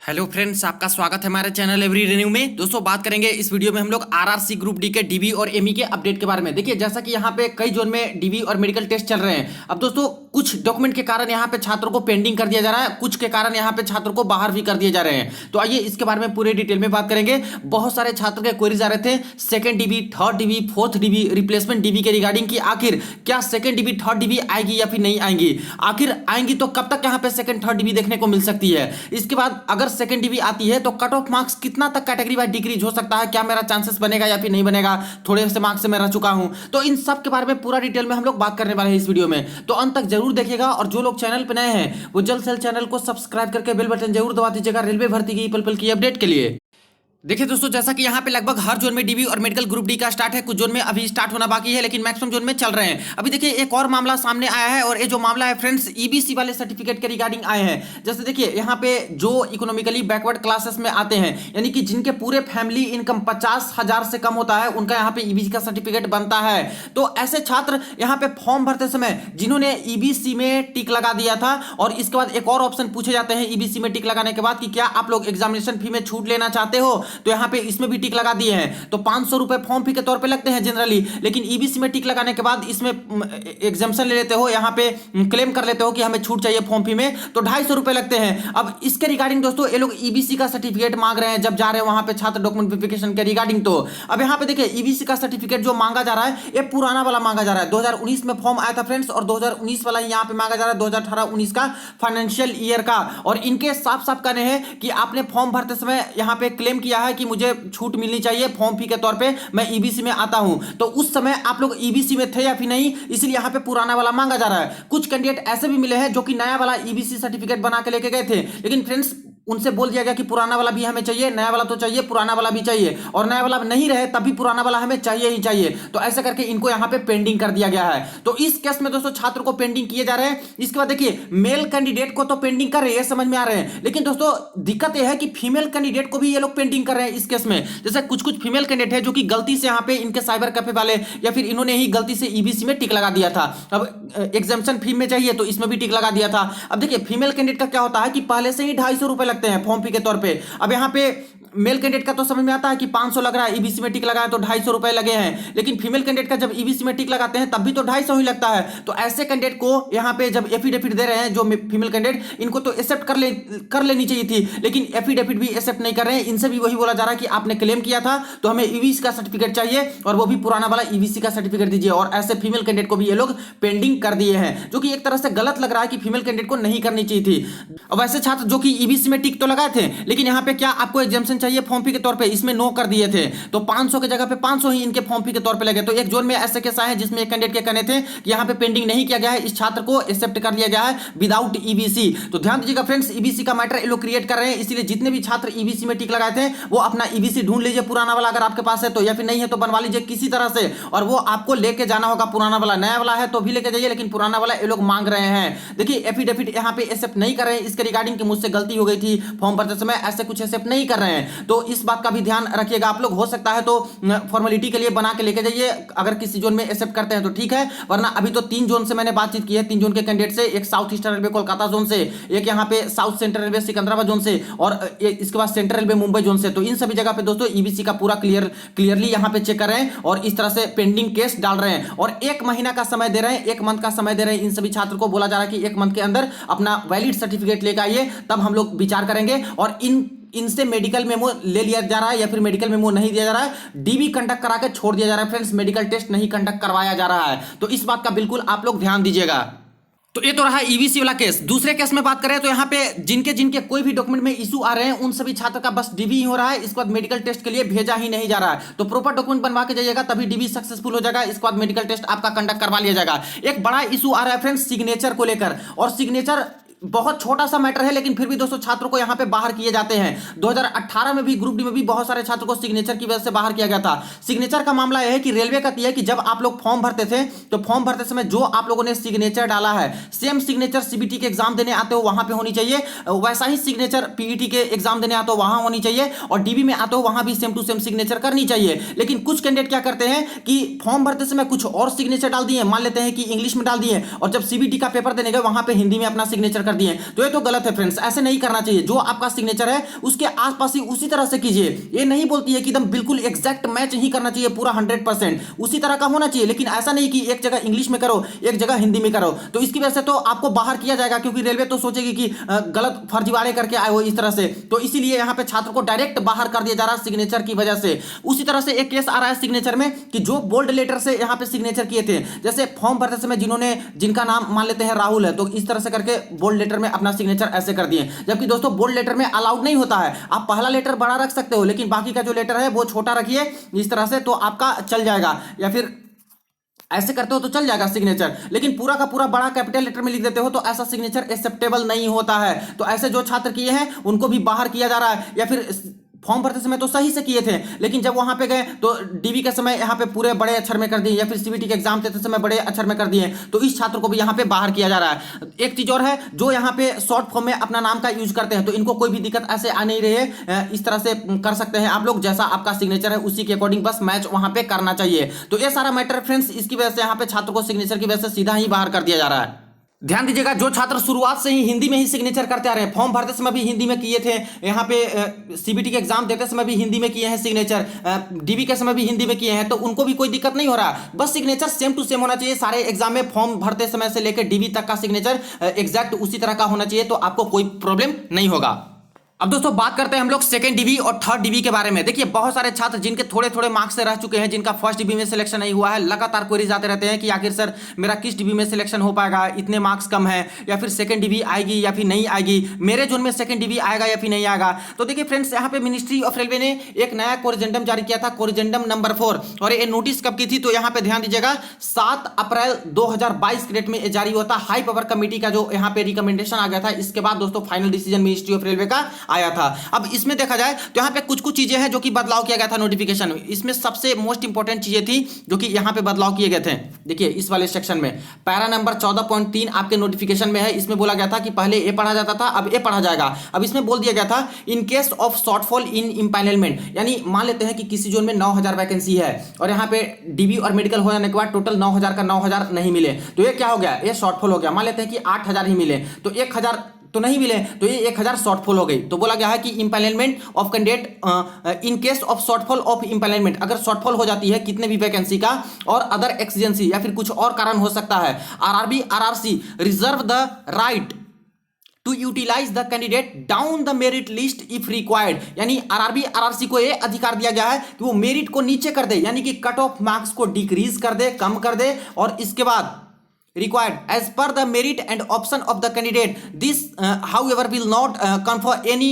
Hello friends, आपका स्वागत है हमारे चैनल एवरी रिन्यू में। दोस्तों, बात करेंगे इस वीडियो में हम लोग आरआरसी ग्रुप डी के डीबी और एमई के अपडेट के बारे में। देखिए, जैसा कि यहाँ पे कई जोन में डीबी और मेडिकल टेस्ट चल रहे हैं। अब दोस्तों, कुछ डॉक्यूमेंट के कारण यहाँ पे छात्रों को पेंडिंग कर दिया जा रहा है, कुछ के कारण यहाँ पे छात्रों को बाहर भी कर दिए जा रहे हैं। तो आइए इसके बारे में पूरे डिटेल में बात करेंगे। बहुत सारे छात्र के क्वेरीज आ रहे थे second dB, third dB, fourth dB, replacement dB के रिगार्डिंग की आखिर क्या सेकंड डीबी, थर्ड डीबी आएगी या फिर नहीं आएंगी। आखिर आएंगी तो कब तक यहाँ पे सेकंड थर्ड डीबी देखने को मिल सकती है। इसके बाद अगर सेकंड डीबी आती है तो कट ऑफ मार्क्स कितना तक कैटेगरी वाइज डिक्रीज हो सकता है, क्या मेरा चांसेस बनेगा या फिर नहीं बनेगा। थोड़े से मार्क्स से मैं रह चुका हूं, तो इन सब के बारे में पूरा डिटेल में हम लोग बात करने वाले हैं इस वीडियो में। तो अंत तक जरूर देखिएगा, और जो लोग चैनल पर नए हैं वो जल्द से जल्द चैनल को सब्सक्राइब करके बेल बटन जरूर दबा दीजिएगा रेलवे भर्ती की पल पल की अपडेट के लिए। देखिए दोस्तों, जैसा कि यहाँ पे लगभग हर जोन में डीबी और मेडिकल ग्रुप डी का स्टार्ट है, कुछ जोन में अभी स्टार्ट होना बाकी है, लेकिन मैक्सिमम जोन में चल रहे हैं। अभी देखिए एक और मामला सामने आया है, और ये जो मामला है फ्रेंड्स ईबीसी वाले सर्टिफिकेट के रिगार्डिंग आए हैं। जैसे देखिए यहाँ पे जो इकोनॉमिकली बैकवर्ड क्लासेस में आते हैं, यानी कि जिनके पूरे फैमिली इनकम 50,000 से कम होता है, उनका यहाँ पे ईबीसी का सर्टिफिकेट बनता है। तो ऐसे छात्र यहाँ पे फॉर्म भरते समय जिन्होंने ईबीसी में टिक लगा दिया था, और इसके बाद एक और ऑप्शन पूछे जाते हैं ईबीसी में टिक लगाने के बाद कि क्या आप लोग एग्जामिनेशन फी में छूट लेना चाहते हो, तो यहाँ पे इसमें भी टिक लगा दिए हैं। तो 500 रुपए फॉर्म फी के तौर पे लगते हैं जनरली, लेकिन ईबीसी में टिक लगाने के बाद इसमें एग्जाम्पशन ले लेते हो, यहाँ पे क्लेम कर लेते हो कि हमें छूट चाहिए फॉर्म फी में, तो 250 रुपए लगते हैं। अब इसके रिगार्डिंग दोस्तों ये लोग ईबीसी का सर्टिफिकेट मांग रहे हैं जब जा रहे हैं वहां पे छात्र डॉक्यूमेंट वेरिफिकेशन के रिगार्डिंग। तो अब यहाँ पे देखिए ईबीसी का सर्टिफिकेट जो मांगा जा रहा है ये पुराना वाला मांगा जा रहा है। 2019 में फॉर्म आया था फ्रेंड्स, और 2019 वाला यहाँ पे मांगा जा रहा है 2018-19 का फाइनेंशियल ईयर का। और इनके साफ साफ कहने हैं कि आपने फॉर्म भरते समय यहाँ पे क्लेम किया है कि मुझे छूट मिलनी चाहिए फॉर्म फी के तौर पे, मैं ईबीसी में आता हूं। तो उस समय आप लोग ईबीसी में थे या फिर नहीं, इसलिए यहां पे पुराना वाला मांगा जा रहा है। कुछ कैंडिडेट ऐसे भी मिले हैं जो कि नया वाला ईबीसी सर्टिफिकेट बना के लेके गए थे, लेकिन फ्रेंड्स उनसे बोल दिया गया कि पुराना वाला भी हमें चाहिए, नया वाला तो चाहिए, पुराना वाला भी चाहिए, और नया वाला नहीं रहे तब भी पुराना वाला हमें चाहिए ही चाहिए। तो ऐसा करके इनको यहाँ पे पेंडिंग कर दिया गया है। तो इस केस में दोस्तों छात्र को पेंडिंग किए जा रहे हैं। इसके बाद देखिए मेल कैंडिडेट को तो पेंडिंग कर रहे हैं, समझ में आ रहे हैं, लेकिन दोस्तों दिक्कत यह है कि फीमेल कैंडिडेट को भी ये लोग पेंडिंग कर रहे हैं इस केस में। जैसे कुछ कुछ फीमेल कैंडिडेट है जो कि गलती से यहाँ पे इनके साइबर कैफे वाले या फिर इन्होंने ही गलती से ईबीसी में टिक लगा दिया था। अब एग्जाम्पशन फी में चाहिए तो इसमें भी टिक लगा दिया था। अब देखिए फीमेल कैंडिडेट का क्या होता है कि पहले से ही 250 रुपए लगते हैं फॉर्म फी के तौर पे। अब यहाँ पे मेल कैंडिडेट का तो समझ में आता है कि 500 लग रहा है, ईबीसी में टिक लगा है तो 250 रुपए लगे हैं, लेकिन फीमेल कैंडिडेट का जब ईबीसी में टिक लगाते हैं तब भी तो 250 ही लगता है। तो ऐसे कैंडिडेट को यहाँ पे जब एफिडेविट दे रहे हैं जो फीमेल कैंडिडेट, इनको तो एक्सेप्ट कर लेनी चाहिए थी, लेकिन एफिडेविट भी एक्सेप्ट नहीं कर रहे हैं। इनसे भी वही बोला जा रहा है कि आपने क्लेम किया था तो हमें ईबीसी का सर्टिफिकेट चाहिए, और वो भी पुराना वाला ईबीसी का सर्टिफिकेट दीजिए। और ऐसे फीमेल कैंडिडेट को भी ये लोग पेंडिंग कर दिए हैं, जो कि एक तरह से गलत लग रहा है कि फीमेल कैंडिडेट को नहीं करनी चाहिए थी। अब ऐसे छात्र जो कि ईबीसी में टिक तो लगाए थे, लेकिन यहाँ पे क्या आपको एग्जाम्पशन चाहिए फॉर्म फी के तौर पे, इसमें नो कर दिए थे, तो 500 के जगह पे 500 ही इनके फॉर्म फी के तौर पे लगे। तो एक जोन में ऐसे केस आए हैं जिसमें एक कैंडिडेट के कहने थे कि यहाँ पे पेंडिंग नहीं किया गया है, इस छात्र को एक्सेप्ट कर लिया गया है विदाउट ईबीसी। तो ध्यान दीजिएगा फ्रेंड्स, ईबीसी का मैटर ये लोग क्रिएट कर रहे हैं, इसलिए जितने भी छात्र ईबीसी में टिक लगाए थे वो अपना ईबीसी ढूंढ लीजिए पुराना वाला, अगर आपके पास है तो, या फिर नहीं है तो बनवा लीजिए किसी तरह से, और वो आपको लेके जाना होगा पुराना वाला। नया वाला है तो भी लेके जाइए, लेकिन पुराना वाला ये लोग मांग रहे हैं। देखिए एफिडेविट यहाँ पे एक्सेप्ट नहीं कर रहे हैं इसके रिगार्डिंग कि मुझसे गलती हो गई थी फॉर्म भरते समय, ऐसे कुछ एक्सेप्ट नहीं कर रहे हैं। तो इस बात का भी ध्यान रखिएगा आप लोग। हो सकता है तो फॉर्मेलिटी के लिए बना के लेके जाइए, अगर किसी जोन में एक्सेप्ट करते हैं तो ठीक है, वरना अभी तो 3 जोन से मैंने बातचीत की है, 3 जोन के कैंडिडेट से, एक south eastern railway Kolkata zone से, एक यहाँ पे south central railway Secunderabad zone से, और इसके बाद सेंट्रल रेलवे मुंबई जोन से। तो इन सभी जगह पे दोस्तों ईबीसी का पूरा क्लियरली यहाँ पे चेक कर रहे हैं, और इस तरह से पेंडिंग केस डाल रहे हैं, और 1 महीना का समय दे रहे हैं, 1 मंथ का समय दे रहे हैं। इन सभी छात्र को बोला जा रहा है कि 1 मंथ के अंदर अपना वैलिड सर्टिफिकेट लेकर आइए, तब हम लोग विचार करेंगे। और इनसे मेडिकल मेमो ले लिया जा रहा है या फिर मेडिकल मेमो नहीं दिया जा रहा है, डीबी कंडक्ट करा के छोड़ दिया जा रहा है फ्रेंड्स, मेडिकल टेस्ट नहीं कंडक्ट करवाया जा रहा है। तो इस बात का बिल्कुल आप लोग ध्यान दीजिएगा। तो ये तो रहा ईबीसी वाला केस। दूसरे केस में बात करें तो यहाँ पे जिनके जिनके कोई भी डॉक्यूमेंट में इशू आ रहे हैं उन सभी छात्र का बस डीबी ही हो रहा है, इसके बाद मेडिकल टेस्ट के लिए भेजा ही नहीं जा रहा है। तो प्रॉपर डॉक्यूमेंट बनवा के जाइएगा तभी डीबी सक्सेसफुल हो जाएगा, इसके बाद मेडिकल टेस्ट आपका कंडक्ट करवा लिया जाएगा। एक बड़ा इशू आ रहा है फ्रेंड्स सिग्नेचर को लेकर, और सिग्नेचर बहुत छोटा सा मैटर है, लेकिन फिर भी दोस्तों छात्रों को यहां पे बाहर किए जाते हैं। 2018 में भी ग्रुप डी में भी बहुत सारे छात्रों को सिग्नेचर की वजह से बाहर किया गया था। सिग्नेचर का मामला यह है कि रेलवे कहती है कि जब आप लोग फॉर्म भरते थे तो फॉर्म भरते समय जो आप लोगों ने सिग्नेचर डाला है, सेम सिग्नेचर सीबीटी के एग्जाम देने आते हो वहां पे होनी चाहिए, वैसा ही सिग्नेचर पीईटी के एग्जाम देने आते हो वहां होनी चाहिए, और डीबी में आते हो वहां भी सेम टू सेम सिग्नेचर करनी चाहिए। लेकिन कुछ कैंडिडेट क्या करते हैं कि फॉर्म भरते समय कुछ और सिग्नेचर डाल दिए, मान लेते हैं कि इंग्लिश में डाल दिए, और जब सीबीटी का पेपर देने गए वहां पे हिंदी में अपना सिग्नेचर कर दिए, तो ये तो गलत है फ्रेंड्स, ऐसे नहीं करना चाहिए। जो आपका सिग्नेचर है उसके आसपास ही उसी तरह से कीजिए। ये नहीं बोलती है कि एकदम बिल्कुल एग्जैक्ट मैच ही करना चाहिए, पूरा 100% उसी तरह का होना चाहिए, लेकिन ऐसा नहीं कि एक जगह इंग्लिश में करो एक जगह हिंदी में करो, तो इसकी वजह से तो आपको बाहर किया जाएगा, क्योंकि रेलवे तो सोचेगी कि गलत फर्जीवाड़े करके आए हो इस तरह से, तो इसीलिए यहाँ पे छात्र को डायरेक्ट बाहर कर दिया जा रहा है सिग्नेचर की वजह से। उसी तरह से एक केस आ रहा है सिग्नेचर में कि जो बोल्ड लेटर से यहाँ पे सिग्नेचर किए थे, जैसे फॉर्म भरते समय जिनका नाम मान लेते हैं राहुल है, तो इस तरह से करके बोल्ड लेटर में अपना सिग्नेचर ऐसे कर दिए, जबकि दोस्तों बोल्ड लेटर में अलाउड नहीं होता है। आप पहला लेटर बड़ा रख सकते हो, लेकिन बाकी का जो लेटर है वो छोटा रखिए इस तरह से, तो आपका चल जाएगा, या फिर ऐसे करते हो तो चल जाएगा सिग्नेचर, लेकिन पूरा का पूरा बड़ा कैपिटल लेटर में लिख देते हो तो ऐसा सिग्नेचर एक्सेप्टेबल नहीं होता है। तो ऐसे जो छात्र किए हैं उनको भी बाहर किया जा रहा है, या फिर फॉर्म भरते समय तो सही से किए थे, लेकिन जब वहां पे गए तो डीबी के समय यहाँ पे पूरे बड़े अक्षर में कर दिए, या फिर सीबीटी के एग्जाम देते समय बड़े अक्षर में कर दिए, तो इस छात्र को भी यहाँ पे बाहर किया जा रहा है। एक चीज और है, जो यहाँ पे शॉर्ट फॉर्म में अपना नाम का यूज करते हैं तो इनको कोई भी दिक्कत ऐसे आ नहीं रही है, इस तरह से कर सकते हैं आप लोग, जैसा आपका सिग्नेचर है उसी के अकॉर्डिंग बस मैच वहां पे करना चाहिए। तो ये सारा मैटर फ्रेंड्स, इसकी वजह से यहाँ पे छात्र को सिग्नेचर की वजह से सीधा ही बाहर कर दिया जा रहा है। ध्यान दीजिएगा, जो छात्र शुरुआत से ही हिंदी में ही सिग्नेचर करते आ रहे हैं, फॉर्म भरते समय भी हिंदी में किए थे, यहाँ पे सीबीटी के एग्जाम देते समय भी हिंदी में किए हैं सिग्नेचर, डीबी के समय भी हिंदी में किए हैं, तो उनको भी कोई दिक्कत नहीं हो रहा। बस सिग्नेचर सेम टू सेम होना चाहिए सारे एग्जाम में, फॉर्म भरते समय से लेकर डीबी तक का सिग्नेचर एग्जैक्ट उसी तरह का होना चाहिए, तो आपको कोई प्रॉब्लम नहीं होगा। अब दोस्तों बात करते हैं हम लोग सेकंड डीबी और थर्ड डीबी के बारे में। देखिए बहुत सारे छात्र जिनके थोड़े थोड़े मार्क्स से रह चुके हैं, जिनका फर्स्ट डीबी में सिलेक्शन नहीं हुआ है, लगातार क्वेरीज आते रहते हैं कि आखिर सर मेरा किस डीबी में सिलेक्शन हो पाएगा, इतने मार्क्स कम है, या फिर सेकंड डीबी आएगी या फिर नहीं आएगी, मेरे जोन में सेकंड डीबी आएगा या फिर नहीं आएगा। तो देखिए फ्रेंड्स, यहाँ पे मिनिस्ट्री ऑफ रेलवे ने एक नया कोरिजेंडम जारी किया था, कोरिजेंडम नंबर 4, और ये नोटिस कब की थी, तो यहाँ पे ध्यान दीजिएगा 7 अप्रैल 2022 के डेट में जारी हुआ था। हाई पावर कमेटी का जो यहाँ पे रिकमेंडेशन आ गया था, इसके बाद दोस्तों final decision ministry of railway का आया था। अब इसमें देखा जाए तो यहाँ पे कुछ कुछ चीजें हैं जो कि बदलाव किया गया था नोटिफिकेशन में। इसमें सबसे मोस्ट इंपॉर्टेंट चीजें थी जो कि यहाँ पे बदलाव किए गए थे। देखिए इस वाले सेक्शन में पैरा नंबर 14.3 आपके नोटिफिकेशन में है। इसमें बोला गया था कि पहले ए पढ़ा जाता था, अब ए पढ़ा जाएगा। अब इसमें बोल दिया गया था in case of shortfall in empanelment, यानी मान लेते हैं कि किसी जोन में 9000 वैकेंसी है और यहाँ पे डीबी और मेडिकल हो जाने के बाद टोटल 9000 का 9000 नहीं मिले, तो ये क्या हो गया, ये शॉर्टफॉल हो गया। मान लेते हैं कि 8000 ही मिले, तो 1000 तो नहीं मिले, तो ये 1000 शॉर्टफॉल हो गई। तो बोला गया है कि empanelment of candidate in case of shortfall of empanelment, अगर शॉर्टफॉल हो जाती है कितने भी वैकेंसी का और अदर एक्सीजेंसी या फिर कुछ और कारण हो सकता है, RRB RRC reserve the right to utilize the candidate down the merit list if required, यानी आरआरबी आरआरसी को यह अधिकार दिया गया है कि वो मेरिट को नीचे कर दे, यानी कि कट ऑफ मार्क्स को डिक्रीज कर दे, कम कर दे, और इसके बाद required as per the merit and option of the candidate. This however will not confer any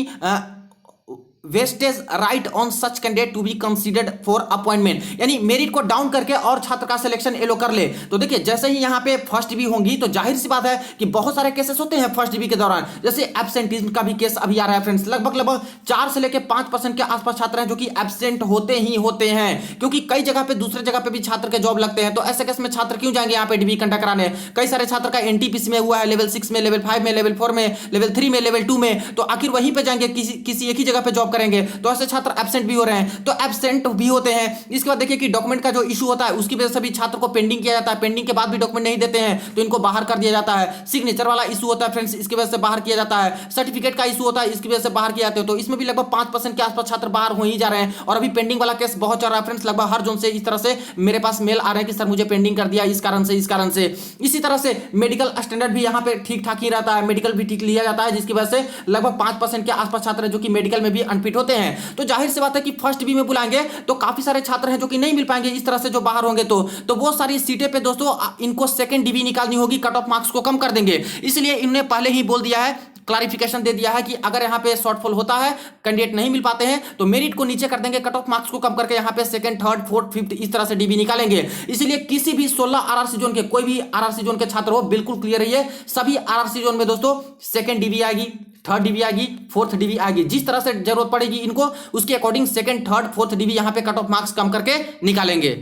vested right on such candidate to be considered for appointment, यानी मेरिट को down करके और छात्र का सिलेक्शन एलो कर ले। तो देखिए जैसे ही यहाँ पे फर्स्ट डीबी होंगी तो जाहिर सी बात है कि बहुत सारे केसेस होते हैं फर्स्ट डीबी के दौरान, जैसे एब्सेंटिज्म का भी केस अभी आ रहा है फ्रेंड्स। लगभग 4 से लेकर 5% के आसपास छात्र हैं जो कि एब्सेंट होते ही होते हैं, क्योंकि कई जगह पे दूसरे जगह पे भी छात्र के जॉब लगते हैं। तो ऐसे केस में छात्र क्यों जाएंगे यहाँ पे डीबी कंडक्ट कराने। कई सारे छात्र का एनटीपीसी में हुआ है, लेवल 6 में, लेवल 5 में, लेवल 4 में, लेवल 3 में, लेवल 2 में, तो आखिर वहीं पे जाएंगे, किसी एक ही जगह पे जॉब करेंगे। तो ऐसे छात्र एब्सेंट भी हो रहे हैं, तो एब्सेंट भी होते हैं। इसके बाद देखिए कि डॉक्यूमेंट का जो इशू होता है उसकी वजह से भी छात्र को पेंडिंग किया जाता है, पेंडिंग के बाद भी डॉक्यूमेंट नहीं देते हैं तो इनको बाहर कर दिया जाता है। सिग्नेचर वाला इशू होता है फ्रेंड्स, इसकी वजह से बाहर किया जाता है। सर्टिफिकेट का इशू होता है, इसकी वजह से बाहर किया जाते हैं। तो इसमें भी लगभग 5% के आसपास छात्र बाहर हो ही जा रहे हैं, और अभी पेंडिंग वाला केस बहुत चल रहा है फ्रेंड्स। लगभग हर जोन से इस तरह से मेरे पास मेल आ रहे हैं कि सर मुझे पेंडिंग कर दिया इस कारण से, इस कारण से। इसी तरह से मेडिकल स्टैंडर्ड भी यहाँ पे ठीक ठाक ही रहता है, मेडिकल भी ठीक लिया जाता है, जिसकी वजह से लगभग 5% के आसपास छात्र जो कि मेडिकल में भी अनफिट होते हैं। तो जाहिर सी बात है कि फर्स्ट डीबी में बुलाएंगे तो काफी सारे छात्र हैं जो कि नहीं मिल पाएंगे इस तरह से, जो बाहर होंगे। तो वो सारी सीटें पे दोस्तों इनको सेकंड डीबी निकालनी होगी, कट ऑफ मार्क्स को कम कर देंगे। इसलिए इन्होंने पहले ही बोल दिया है, क्लैरिफिकेशन दे दिया है कि अगर यहाँ पे शॉर्टफॉल होता है, कैंडिडेट नहीं मिल पाते हैं, तो मेरिट को नीचे कर देंगे, कट ऑफ मार्क्स को कम करके यहाँ पे सेकंड, थर्ड, फोर्थ, फिफ्थ इस तरह से डीबी निकालेंगे। इसलिए किसी भी 16 आरआरसी जोन के, कोई भी आरआरसी जोन के छात्र हो, बिल्कुल क्लियर रहिए, सभी आरआरसी जोन में दोस्तों सेकंड डीबी आएगी, थर्ड डीबी आएगी, फोर्थ डीबी आएगी। जिस तरह से जरूरत पड़ेगी इनको, उसके according second, third, fourth dB यहाँ पे कट ऑफ मार्क्स कम करके निकालेंगे।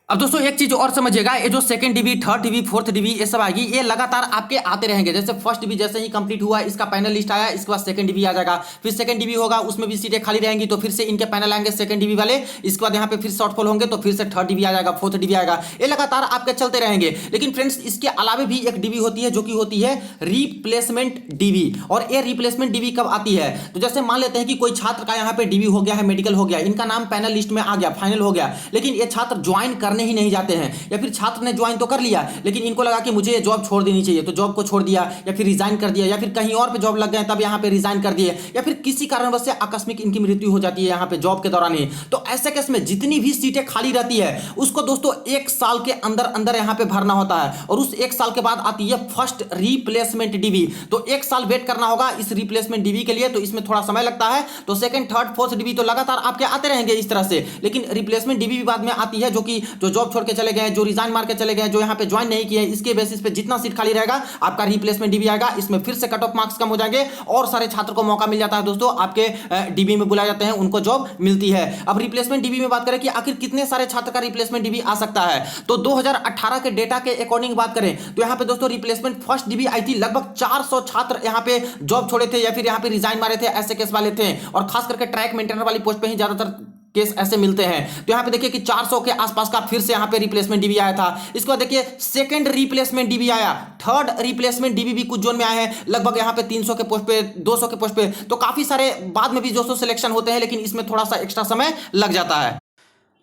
अब दोस्तों एक चीज और समझिएगा, ये जो second dB, third dB, fourth dB ये सब आएगी, ये लगातार आपके आते रहेंगे। जैसे फर्स्ट डीबी जैसे ही कंप्लीट हुआ, इसका पैनल लिस्ट आया, इसके बाद सेकंड डीबी आ जाएगा, फिर सेकंड डीबी होगा, उसमें भी सीटें खाली रहेंगी तो फिर से इनके पैनल आएंगे सेकंड डीबी वाले, इसके बाद यहाँ पे फिर शॉर्टफॉल होंगे तो फिर से थर्ड डीबी आ जाएगा, फोर्थ डीबी आएगा, ये लगातार आपके चलते रहेंगे। लेकिन फ्रेंड्स इसके अलावा भी एक डीबी होती है जो कि होती है रिप्लेसमेंट डीबी। और ये रिप्लेसमेंट डीबी कब आती है, तो जैसे मान लेते हैं कि कोई छात्र का यहाँ पे डीबी हो गया है, मेडिकल हो गया, इनका नाम पैनल लिस्ट में आ गया, फाइनल हो गया, लेकिन ये छात्र ज्वाइन करने ही नहीं जाते हैं, या फिर छात्र ने ज्वाइन तो कर लिया लेकिन इनको लगा कि मुझे जॉब छोड़ देनी चाहिए तो जॉब को छोड़ दिया, या फिर रिजाइन कर दिया, या फिर कहीं और पे जॉब लग गए तब यहाँ पे रिजाइन कर दिए, या फिर किसी कारणवश से आकस्मिक इनकी मृत्यु हो जाती है यहाँ पे जॉब के दौरान ही। तो ऐसे केस में जितनी भी सीटें खाली रहती है उसको दोस्तों 1 साल के अंदर अंदर यहाँ पे भरना होता है, और उस 1 साल के बाद आती है फर्स्ट रिप्लेसमेंट डीबी। तो 1 साल वेट करना होगा इस रिप्लेसमेंट डीबी के लिए, तो इसमें थोड़ा समय लगता है। तो सेकंड, थर्ड, फोर्थ डीबी तो लगातार आपके आते रहेंगे इस तरह से, लेकिन रिप्लेसमेंट डीबी भी बाद में आती है, जो जॉब छोड़ के चले गए, जो रिजाइन मार के चले गए, जो यहाँ पे ज्वाइन नहीं किए, इसके बेसिस पे जितना सीट खाली रहेगा आपका रिप्लेसमेंट डीबी आएगा। इसमें फिर से कट ऑफ मार्क्स कम हो जाएंगे और सारे छात्र को मौका मिल जाता है दोस्तों, आपके डीबी में बुलाए जाते हैं, उनको जॉब मिलती है। अब रिप्लेसमेंट डीबी में बात करें कि आखिर कितने सारे छात्र का रिप्लेसमेंट डीबी आ सकता है, तो 2018 के डेटा के अकॉर्डिंग बात करें तो यहाँ पे दोस्तों रिप्लेसमेंट फर्स्ट डीबी आई थी, लगभग 400 छात्र यहाँ पे जॉब छोड़े थे या फिर यहाँ पे रिजाइन मारे थे, ऐसे केस वाले थे, और खास करके ट्रैक मेंटेनर वाली पोस्ट पे ही ज्यादातर केस ऐसे मिलते हैं। तो यहाँ पे देखिए कि 400 के आसपास का फिर से यहाँ पे रिप्लेसमेंट डीबी आया था। इसके बाद देखिए सेकंड रिप्लेसमेंट डीबी आया, थर्ड रिप्लेसमेंट डीबी भी कुछ जोन में आए हैं, लगभग यहाँ पे 300 के पोस्ट पे, 200 के पोस्ट पे, तो काफी सारे बाद में भी 200 सिलेक्शन होते हैं, लेकिन इसमें थोड़ा सा एक्स्ट्रा समय लग जाता है।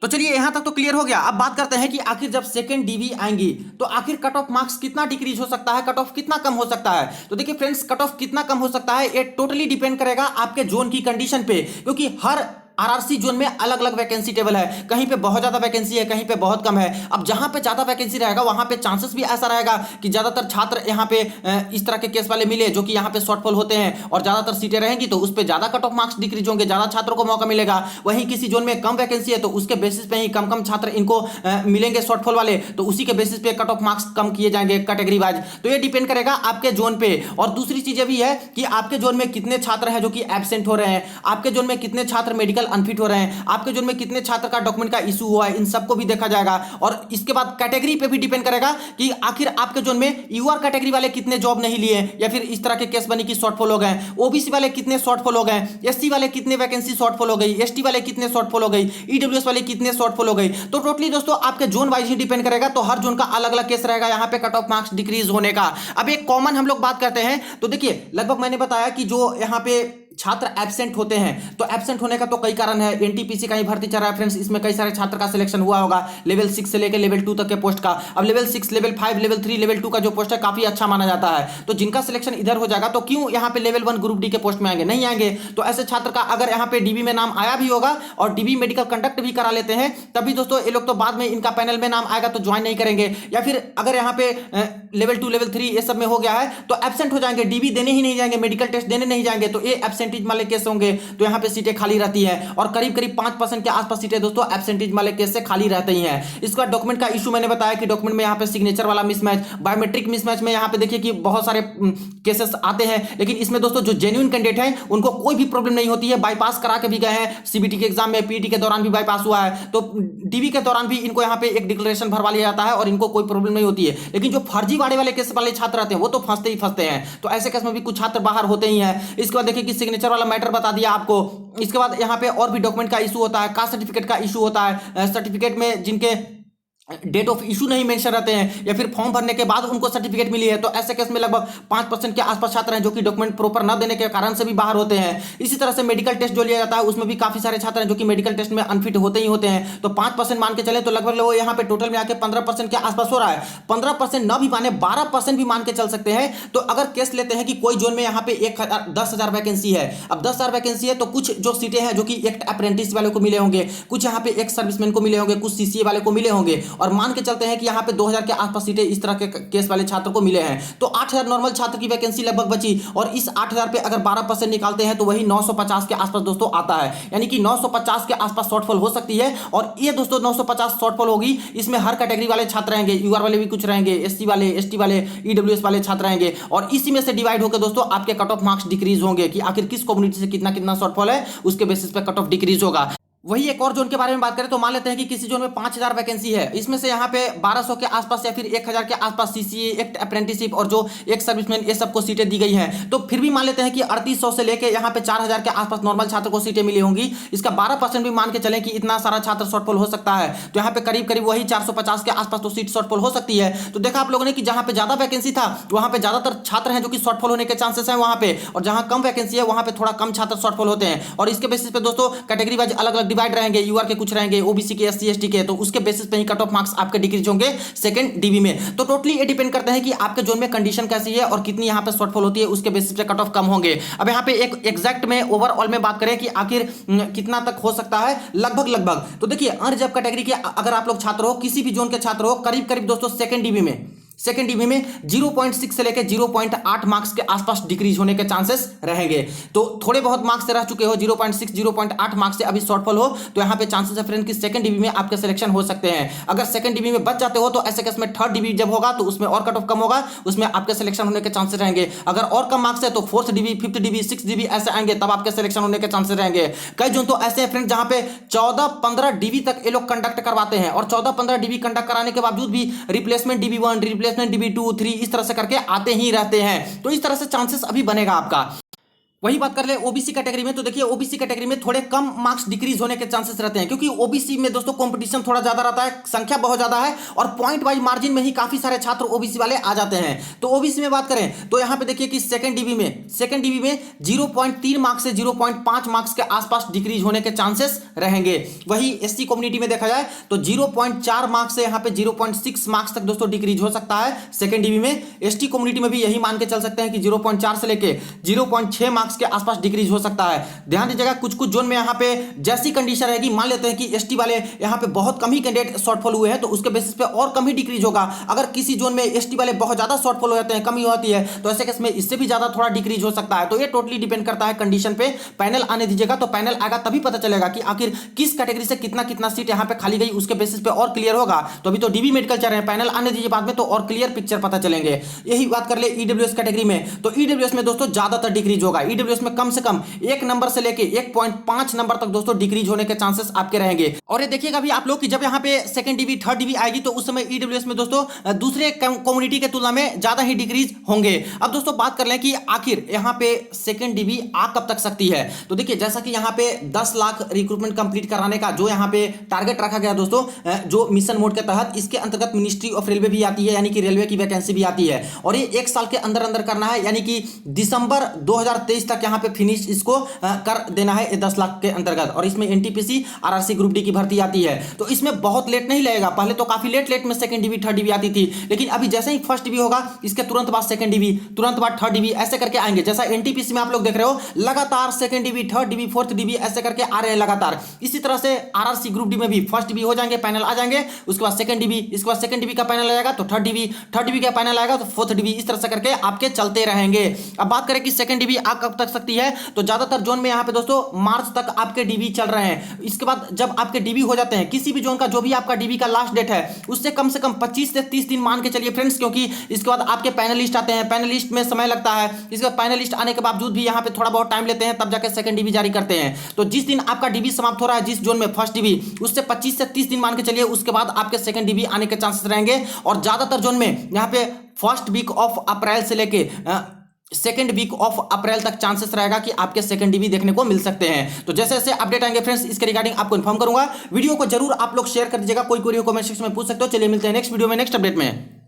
तो चलिए यहां तक तो क्लियर हो गया। अब बात करते हैं कि आखिर जब सेकंड डीबी आएंगी तो आखिर कट ऑफ मार्क्स कितना डिक्रीज हो सकता है, कट ऑफ कितना कम हो सकता है। तो देखिए फ्रेंड्स, कट ऑफ कितना कम हो सकता है ये टोटली डिपेंड करेगा आपके जोन की कंडीशन पे, क्योंकि हर आरआरसी जोन में अलग अलग वैकेंसी टेबल है, कहीं पे बहुत ज्यादा वैकेंसी है, कहीं पे बहुत कम है। अब जहां पे ज्यादा वैकेंसी रहेगा वहां पे चांसेस भी ऐसा रहेगा कि ज्यादातर छात्र यहाँ पे इस तरह के केस वाले मिले जो कि यहाँ पे शॉर्टफॉल होते हैं, और ज्यादातर सीटें रहेंगी तो उस पर ज्यादा कट ऑफ मार्क्स डिक्रीज होंगे, ज्यादा छात्रों को मौका मिलेगा। वहीं किसी जोन में कम वैकेंसी है तो उसके बेसिस पे ही कम कम छात्र इनको मिलेंगे शॉर्टफॉल वाले, तो उसी के बेसिस पे कट ऑफ मार्क्स कम किए जाएंगे कैटेगरी वाइज। तो ये डिपेंड करेगा आपके जोन पे। और दूसरी चीज भी है कि आपके जोन में कितने छात्र हैं जो कि एब्सेंट हो रहे हैं, आपके जोन में कितने छात्र मेडिकल अनफिट हो रहे हैं, आपके जोन में कितने छात्र का डॉक्यूमेंट का इशू हुआ है, इन सबको भी देखा जाएगा। और इसके बाद कैटेगरी पे भी डिपेंड करेगा कि आखिर आपके जोन में यूआर कैटेगरी वाले कितने जॉब नहीं लिए, या फिर इस तरह के केस बनी कि शॉर्टफॉल हो गए, ओबीसी वाले कितने शॉर्टफॉल हो गए, एससी वाले कितने वैकेंसी शॉर्टफॉल हो गई, एसटी वाले कितने शॉर्टफॉल हो गई, ईडब्ल्यूएस वाले कितने शॉर्टफॉल हो गई। तो टोटली दोस्तों आपके जोन वाइज ही डिपेंड करेगा, तो हर जोन का अलग अलग केस रहेगा यहाँ पे कट ऑफ मार्क्स डिक्रीज होने का। अब एक कॉमन हम लोग बात करते हैं, तो देखिए लगभग मैंने बताया कि जो यहाँ पे छात्र एब्सेंट होते हैं, तो एब्सेंट होने का तो कई कारण है। एनटीपीसी का ही भर्ती चल रहा है फ्रेंड्स, इसमें कई सारे छात्र का सिलेक्शन हुआ होगा लेवल 6 से लेकर लेवल 2 तक के पोस्ट का। अब लेवल 6, लेवल 5, लेवल 3, लेवल 2 का जो पोस्ट है काफी अच्छा माना जाता है, तो जिनका सिलेक्शन इधर हो जाएगा तो क्यों यहाँ पे लेवल 1 ग्रुप डी के पोस्ट में आएंगे, नहीं आएंगे। तो ऐसे छात्र का अगर यहाँ पे डीबी में नाम आया भी होगा और डीबी मेडिकल कंडक्ट भी करा लेते हैं, तभी दोस्तों ये लोग तो बाद में इनका पैनल में नाम आएगा तो ज्वाइन नहीं करेंगे, या फिर अगर यहाँ पे लेवल 2, लेवल 3 ये सब में हो गया है तो एब्सेंट हो जाएंगे, डीबी देने ही नहीं जाएंगे, मेडिकल टेस्ट देने नहीं जाएंगे, तो ये एब्सेंटेज वाले केस होंगे। तो यहाँ पे सीटें खाली रहती है, और करीब करीब 5% के आसपास सीटें दोस्तों एब्सेंटेज वाले केस से खाली रहती हैं। इसका डॉक्यूमेंट का इशू मैंने बताया कि डॉक्यूमेंट में यहाँ पे सिग्नेचर वाला मिसमैच, बायोमेट्रिक मिसमैच में यहाँ पे देखिए कि बहुत सारे केसेस आते हैं, लेकिन इसमें दोस्तों जो जेन्युइन कैंडिडेट हैं उनको कोई भी प्रॉब्लम नहीं होती है, बाईपास करा के भी गए हैं, सीबीटी के एग्जाम में पीटी के दौरान भी बाईपास हुआ है, तो डीबी के दौरान भी इनको यहाँ पे एक डिक्लेरेशन भरवा लिया जाता है और इनको कोई प्रॉब्लम नहीं होती है। लेकिन जो फर्जीवाड़े वाले केस वाले छात्र रहते हैं वो तो फंसते ही फंसते हैं, तो ऐसे केस में भी कुछ छात्र बाहर होते ही हैं। इसके बाद देखिए कि सिग्नेचर वाला मैटर बता दिया आपको। इसके बाद यहाँ पे और भी डॉक्यूमेंट का इशू होता है, कास्ट सर्टिफिकेट का इशू होता है, सर्टिफिकेट में जिनके डेट ऑफ इशू नहीं मेंशन रहते हैं, या फिर फॉर्म भरने के बाद उनको सर्टिफिकेट मिली है, तो ऐसे केस में लगभग 5% के आसपास छात्र हैं जो कि डॉक्यूमेंट प्रॉपर न देने के कारण से भी बाहर होते हैं। इसी तरह से मेडिकल टेस्ट जो लिया जाता है उसमें भी काफी सारे छात्र हैं जो कि मेडिकल टेस्ट में अनफिट होते ही होते हैं, तो 5% मान के चले तो लगभग वो यहाँ पे टोटल में आके 15% के आसपास हो रहा है। 15% न भी माने 12% भी मान के चल सकते हैं। तो अगर केस लेते हैं कि कोई जोन में यहाँ पे 10,000 वैकेंसी है, अब 10,000 वैकेंसी है तो कुछ जो सीटें हैं जो कि एक अप्रेंटिस वाले को मिले होंगे, कुछ यहाँ पे एक सर्विसमैन को मिले होंगे, कुछ सीसीए वाले को मिले होंगे, और मान के चलते हैं कि यहाँ पे 2000 के आसपास सीटें इस तरह के केस वाले छात्र को मिले हैं, तो 8000 नॉर्मल छात्र की वैकेंसी लगभग बची, और इस 8000 पे अगर 12% निकालते हैं तो वही 950 के आसपास दोस्तों आता है, यानी कि 950 के आसपास शॉर्टफॉल हो सकती है। और ये दोस्तों 950 शॉर्टफॉल होगी, इसमें हर कैटेगरी वाले छात्र रहेंगे, यूआर वाले भी कुछ रहेंगे, एससी वाले, एसटी वाले, ईडब्ल्यूएस वाले छात्र रहेंगे, और इसी में से डिवाइड होकर दोस्तों आपके कट ऑफ मार्क्स डिक्रीज होंगे कि आखिर किस कम्युनिटी से कितना कितना शॉर्टफॉल है, उसके बेसिस पे कट ऑफ डिक्रीज होगा। वही एक और जोन के बारे में बात करें तो मान लेते हैं कि किसी जोन में 5000 वैकेंसी है, इसमें से यहाँ पे 1200 के आसपास या फिर 1000 के आसपास सीसीए, एक अप्रेंटिसशिप और जो एक सर्विसमैन, ये सबको सीटें दी गई हैं। तो फिर भी मान लेते हैं कि 3800 से लेके यहाँ पे 4000 के आसपास नॉर्मल छात्र को सीटें मिली होंगी। इसका 12% भी मान के चलें कि इतना सारा छात्र शॉर्टफॉल हो सकता है, तो यहाँ पे करीब करीब वही 450 के आसपास तो सीट शॉर्टफॉल हो सकती है। तो देखा आप लोगों ने कि जहाँ पे ज्यादा वैकेंसी था वहाँ पे ज्यादातर छात्र हैं जो कि शॉर्टफॉल होने के चांसेस हैं वहाँ पे, और जहाँ कम वैकेंसी है वहाँ पे थोड़ा कम छात्र शॉर्टफॉल होते हैं। और इसके बेसिस पे दोस्तों कैटेगरी वाइज अलग अलग डिवाइड रहेंगे, यूआर के कुछ रहेंगे, ओबीसी के, एससी एसटी के, तो उसके बेसिस पे ही कट ऑफ मार्क्स आपके डिक्रीज होंगे सेकंड डीबी में। तो टोटली ये डिपेंड करता है कि आपके जोन में कंडीशन कैसी है और कितनी यहाँ पे शॉर्टफॉल होती है, उसके बेसिस पे कट ऑफ कम होंगे। अब यहाँ पे एक एग्जैक्ट में ओवरऑल में बात करें कि आखिर कितना तक हो सकता है, लगभग लगभग तो देखिए अनरिजर्व कैटेगरी के अगर आप लोग छात्र हो, किसी भी जोन के छात्र हो, करीब करीब दोस्तों सेकंड डीबी में 0.6 से लेकर 0.8 मार्क्स के आसपास डिक्रीज होने के चांसेस रहेंगे। तो थोड़े बहुत मार्क्स से रह चुके हो, 0.6 0.8 मार्क्स से अभी शॉर्टफॉल हो, तो यहाँ पे चांसेस है फ्रेंड कि सेकंड डीबी में आपके सिलेक्शन हो सकते हैं। अगर सेकंड डीबी में बच जाते हो तो ऐसे केस में थर्ड डीबी जब होगा तो उसमें और कट ऑफ कम होगा, उसमें आपके सिलेक्शन होने के चांसेस रहेंगे। अगर और कम मार्क्स है तो fourth dB, fifth dB, six dB ऐसे आएंगे, तब आपके सिलेक्शन होने के चांसेस रहेंगे। कई जोन तो ऐसे हैं फ्रेंड जहां पे 14-15 डीबी तक ये लोग कंडक्ट करवाते हैं, और 14-15 डीबी कंडक्ट कराने के बावजूद भी रिप्लेसमेंट डीबी 1, रिप्लेसमेंट डीबी 2, 3 इस तरह से करके आते ही रहते हैं। तो इस तरह से चांसेस अभी बनेगा आपका। वही बात कर ले ओबीसी कैटेगरी में, तो देखिए ओबीसी कैटेगरी में थोड़े कम मार्क्स डिक्रीज होने के चांसेस रहते हैं, क्योंकि ओबीसी में दोस्तों कंपटीशन थोड़ा ज्यादा रहता है, संख्या बहुत ज्यादा है, और पॉइंट वाइज मार्जिन में ही काफी सारे छात्र ओबीसी वाले आ जाते हैं। तो ओबीसी में बात करें तो यहां पे देखिए कि सेकंड डीबी में 0.3 मार्क्स से 0.5 मार्क्स के आसपास डिक्रीज होने के चांसेस रहेंगे। वही एससी कम्युनिटी में देखा जाए तो 0.4 मार्क्स से यहां पे 0.6 मार्क्स तक दोस्तों डिक्रीज हो सकता है सेकंड डीबी में। एसटी कम्युनिटी में भी यही मान के चल सकते हैं कि 0.4 से लेके 0.6 मार्क्स के आसपास डिक्रीज हो सकता है। ध्यान दीजिएगा कुछ कुछ जोन में यहां पे जैसी कंडीशन रहेगी, मान लेते हैं कि एसटी वाले यहां पे बहुत कम ही कैंडिडेट शॉर्टफॉल हुए हैं, तो उसके बेसिस पे और कम ही डिक्रीज होगा। अगर किसी जोन में एसटी वाले बहुत ज्यादा शॉर्टफॉल हो जाते हैं, कमी होती है, तो ऐसे केस में इससे भी ज्यादा थोड़ा डिक्रीज हो सकता है। तो ये टोटली डिपेंड करता है कंडीशन पे। पैनल आने दीजिएगा, तो पैनल आएगा तभी पता चलेगा कि आखिर किस कैटेगरी से कितना कितना सीट यहां पे खाली गई, उसके बेसिस पे और क्लियर होगा। तो अभी तो डीबी मेडिकल चल रहे हैं, पैनल आने दीजिए बाद में तो और क्लियर पिक्चर पता चलेंगे। यही बात कर ले ईडब्ल्यूएस कैटेगरी में, तो ईडब्ल्यूएस में दोस्तों ज्यादातर डिक्रीज होगा। ईडब्ल्यूएस में कम से कम 1 नंबर से लेके 1.5 नंबर तक दोस्तों डिक्रीज होने के चांसेस आपके रहेंगे। और ये देखिएगा अभी आप लोग कि जब यहाँ पे सेकंड डीबी थर्ड डीबी आएगी तो उस समय ईडब्ल्यूएस में दोस्तों दूसरे कम्युनिटी के तुलना में ज्यादा ही डिक्रीज होंगे। अब दोस्तों बात कर लें कि आखिर यहाँ पे सेकंड डीबी आ कब तक सकती है, तो देखिए जैसा कि यहाँ पे 10 लाख रिक्रूटमेंट कंप्लीट कराने का जो यहाँ पे टारगेट रखा गया दोस्तों, जो मिशन मोड के तहत, इसके अंतर्गत मिनिस्ट्री ऑफ रेलवे भी आती है, यानी कि रेलवे की वैकेंसी भी आती है, और ये 1 साल के अंदर अंदर करना है, यानी कि दिसंबर 2023 तक यहाँ पे फिनिश इसको कर देना है 10 लाख के अंतर्गत। और इसमें एनटीपीसी आरआरसी ग्रुप डी की भर्ती आती है, तो इसमें बहुत लेट नहीं लगेगा। पहले तो काफी लेट में सेकंड डीबी थर्ड डीबी आती थी, लेकिन अभी जैसे ही फर्स्ट डीबी होगा इसके तुरंत बाद सेकंड डीबी, तुरंत बाद थर्ड डीबी, ऐसे करके आएंगे। जैसा एनटीपीसी में आप लोग देख रहे हो लगातार second dB, third dB, fourth dB ऐसे करके आ रहे हैं लगातार। इसी तरह से आरआरसी ग्रुप डी में भी फर्स्ट डीबी हो जाएंगे, पैनल आ जाएंगे, उसके बाद सेकंड डीबी, इसके बाद सेकंड डीबी का पैनल आएगा तो थर्ड डीबी का पैनल आएगा तो फोर्थ डीबी, इस तरह से करके आपके चलते रहेंगे। अब बात करें कि सेकंड डीबी आ कब तक सकती है, तो ज्यादातर जोन में यहाँ पे दोस्तों मार्च तक आपके डीबी चल रहे हैं। इसके बाद जब आपके डीबी हो जाते हैं, किसी भी जोन का जो भी आपका डीबी का लास्ट डेट है उससे कम से कम 25 से 30 दिन मान के चलिए फ्रेंड्स, क्योंकि इसके बाद आपके पैनलिस्ट आते हैं, पैनलिस्ट में समय लगता है। इसके बाद पैनलिस्ट आने के बावजूद भी यहाँ पे थोड़ा बहुत टाइम लेते हैं, तब जाकर सेकंड डीबी जारी करते हैं। तो जिस दिन आपका डीबी समाप्त हो रहा है जिस जोन में फर्स्ट डीबी, उससे 25 से 30 दिन मान के चलिए, उसके बाद आपके सेकंड डीबी आने के चांसेस रहेंगे। और ज्यादातर जोन में यहाँ पे फर्स्ट वीक ऑफ अप्रैल से लेके सेकेंड वीक ऑफ अप्रैल तक चांसेस रहेगा कि आपके सेकंड डीबी देखने को मिल सकते हैं। तो जैसे जैसे अपडेट आएंगे फ्रेंड्स इसके रिगार्डिंग आपको इन्फॉर्म करूंगा। वीडियो को जरूर आप लोग शेयर कर दीजिएगा, कोई क्वेरी हो कमेंट सेक्शन में पूछ सकते हो। चलिए मिलते हैं नेक्स्ट वीडियो में नेक्स्ट अपडेट में।